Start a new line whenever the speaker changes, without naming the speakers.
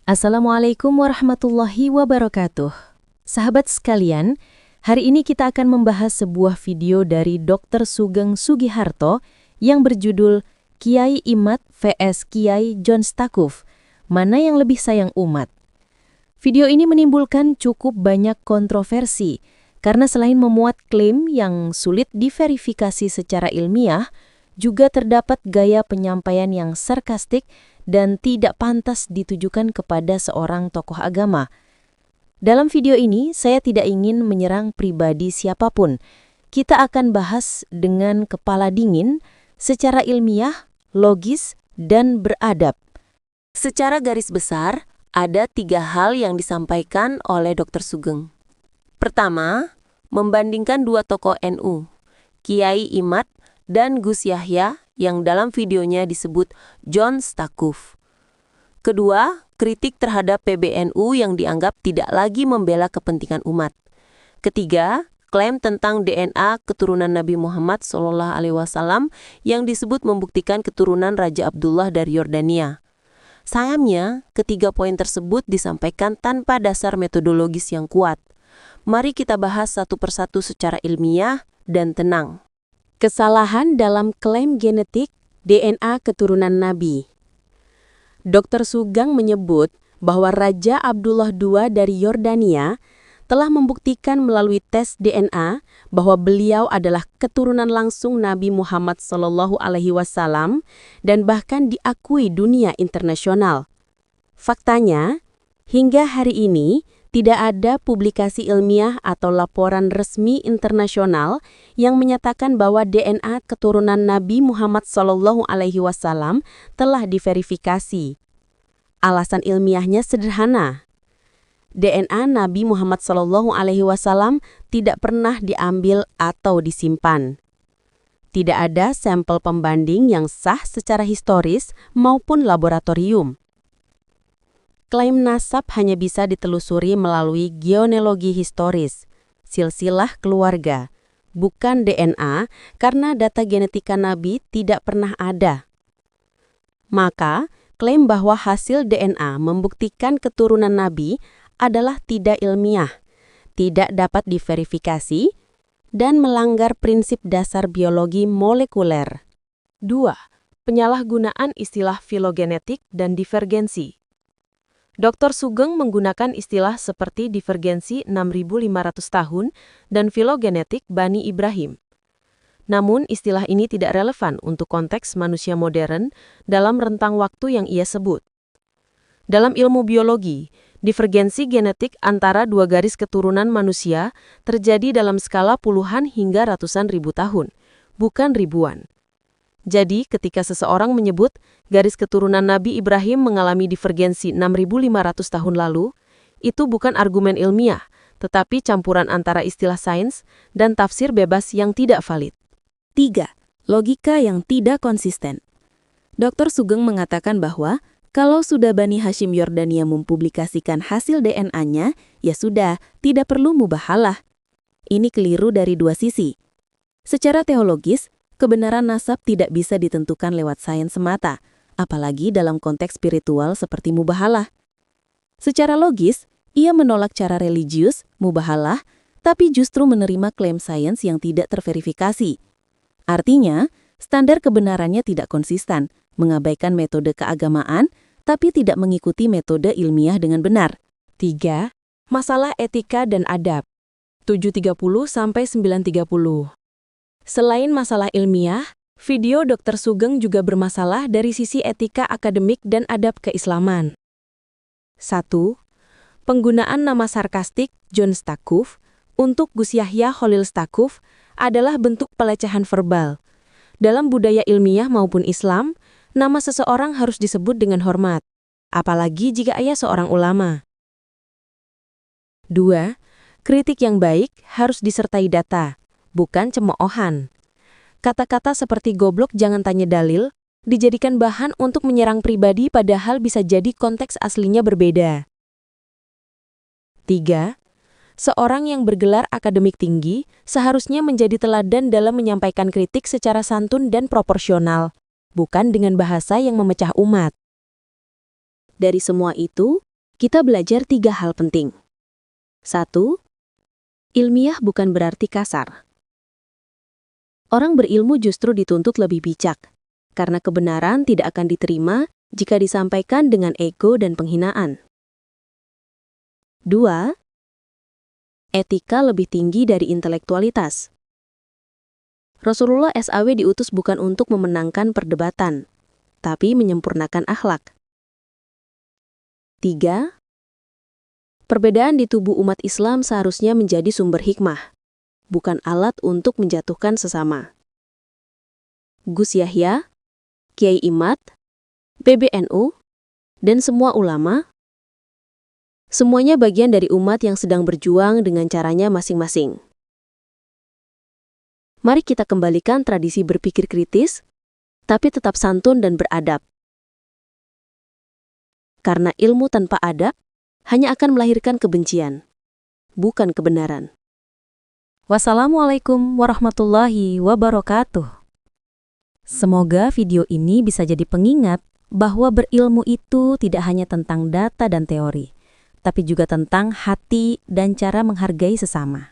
Assalamualaikum warahmatullahi wabarakatuh. Sahabat sekalian, hari ini kita akan membahas sebuah video dari Dr. Sugeng Sugiharto yang berjudul Kiai Imad vs Kiai John Stakuf, mana yang lebih sayang umat. Video ini menimbulkan cukup banyak kontroversi, karena selain memuat klaim yang sulit diverifikasi secara ilmiah, juga terdapat gaya penyampaian yang sarkastik dan tidak pantas ditujukan kepada seorang tokoh agama. Dalam video ini, saya tidak ingin menyerang pribadi siapapun. Kita akan bahas dengan kepala dingin, secara ilmiah, logis, dan beradab. Secara garis besar, ada 3 hal yang disampaikan oleh Dr. Sugeng. Pertama, membandingkan 2 tokoh NU, Kiai Imad dan Gus Yahya, yang dalam videonya disebut John Stakuf. Kedua, kritik terhadap PBNU yang dianggap tidak lagi membela kepentingan umat. Ketiga, klaim tentang DNA keturunan Nabi Muhammad SAW yang disebut membuktikan keturunan Raja Abdullah dari Yordania. Sayangnya, ketiga poin tersebut disampaikan tanpa dasar metodologis yang kuat. Mari kita bahas satu persatu secara ilmiah dan tenang. Kesalahan dalam klaim genetik DNA keturunan Nabi. Dr. Sugeng menyebut bahwa Raja Abdullah II dari Yordania telah membuktikan melalui tes DNA bahwa beliau adalah keturunan langsung Nabi Muhammad SAW dan bahkan diakui dunia internasional. Faktanya, hingga hari ini, tidak ada publikasi ilmiah atau laporan resmi internasional yang menyatakan bahwa DNA keturunan Nabi Muhammad SAW telah diverifikasi. Alasan ilmiahnya sederhana. DNA Nabi Muhammad SAW tidak pernah diambil atau disimpan. Tidak ada sampel pembanding yang sah secara historis maupun laboratorium. Klaim nasab hanya bisa ditelusuri melalui genealogi historis, silsilah keluarga, bukan DNA karena data genetika Nabi tidak pernah ada. Maka, klaim bahwa hasil DNA membuktikan keturunan Nabi adalah tidak ilmiah, tidak dapat diverifikasi, dan melanggar prinsip dasar biologi molekuler. 2. Penyalahgunaan istilah filogenetik dan divergensi. Dr. Sugeng menggunakan istilah seperti divergensi 6.500 tahun dan filogenetik Bani Ibrahim. Namun, istilah ini tidak relevan untuk konteks manusia modern dalam rentang waktu yang ia sebut. Dalam ilmu biologi, divergensi genetik antara 2 garis keturunan manusia terjadi dalam skala puluhan hingga ratusan ribu tahun, bukan ribuan. Jadi, ketika seseorang menyebut garis keturunan Nabi Ibrahim mengalami divergensi 6.500 tahun lalu, itu bukan argumen ilmiah, tetapi campuran antara istilah sains dan tafsir bebas yang tidak valid. 3. Logika yang tidak konsisten. Dr. Sugeng mengatakan bahwa kalau sudah Bani Hashim Yordania mempublikasikan hasil DNA-nya, ya sudah, tidak perlu mubahalah. Ini keliru dari 2 sisi. Secara teologis, kebenaran nasab tidak bisa ditentukan lewat sains semata, apalagi dalam konteks spiritual seperti mubahalah. Secara logis, ia menolak cara religius, mubahalah, tapi justru menerima klaim sains yang tidak terverifikasi. Artinya, standar kebenarannya tidak konsisten, mengabaikan metode keagamaan, tapi tidak mengikuti metode ilmiah dengan benar. 3. Masalah etika dan adab. 730-930. Selain masalah ilmiah, video Dr. Sugeng juga bermasalah dari sisi etika akademik dan adab keislaman. 1. Penggunaan nama sarkastik John Stakuf untuk Gus Yahya Khalil Stakuf adalah bentuk pelecehan verbal. Dalam budaya ilmiah maupun Islam, nama seseorang harus disebut dengan hormat, apalagi jika ia seorang ulama. 2. Kritik yang baik harus disertai data, bukan cemoohan. Kata-kata seperti goblok jangan tanya dalil dijadikan bahan untuk menyerang pribadi padahal bisa jadi konteks aslinya berbeda. 3. Seorang yang bergelar akademik tinggi seharusnya menjadi teladan dalam menyampaikan kritik secara santun dan proporsional, bukan dengan bahasa yang memecah umat. Dari semua itu,
Kita belajar 3 hal penting. 1. Ilmiah bukan berarti kasar. Orang berilmu justru dituntut lebih bijak, karena kebenaran tidak akan diterima jika disampaikan dengan ego dan penghinaan. 2. Etika lebih tinggi dari intelektualitas. Rasulullah SAW diutus bukan untuk memenangkan perdebatan, tapi menyempurnakan akhlak. 3. Perbedaan di tubuh umat Islam seharusnya menjadi sumber hikmah, bukan alat untuk menjatuhkan sesama. Gus Yahya, Kiai Imad, PBNU, dan semua ulama, semuanya bagian dari umat yang sedang berjuang dengan caranya masing-masing. Mari kita kembalikan tradisi berpikir kritis, tapi tetap santun dan beradab. Karena ilmu tanpa adab hanya akan melahirkan kebencian, bukan kebenaran.
Wassalamualaikum warahmatullahi wabarakatuh. Semoga video ini bisa jadi pengingat bahwa berilmu itu tidak hanya tentang data dan teori, tapi juga tentang hati dan cara menghargai sesama.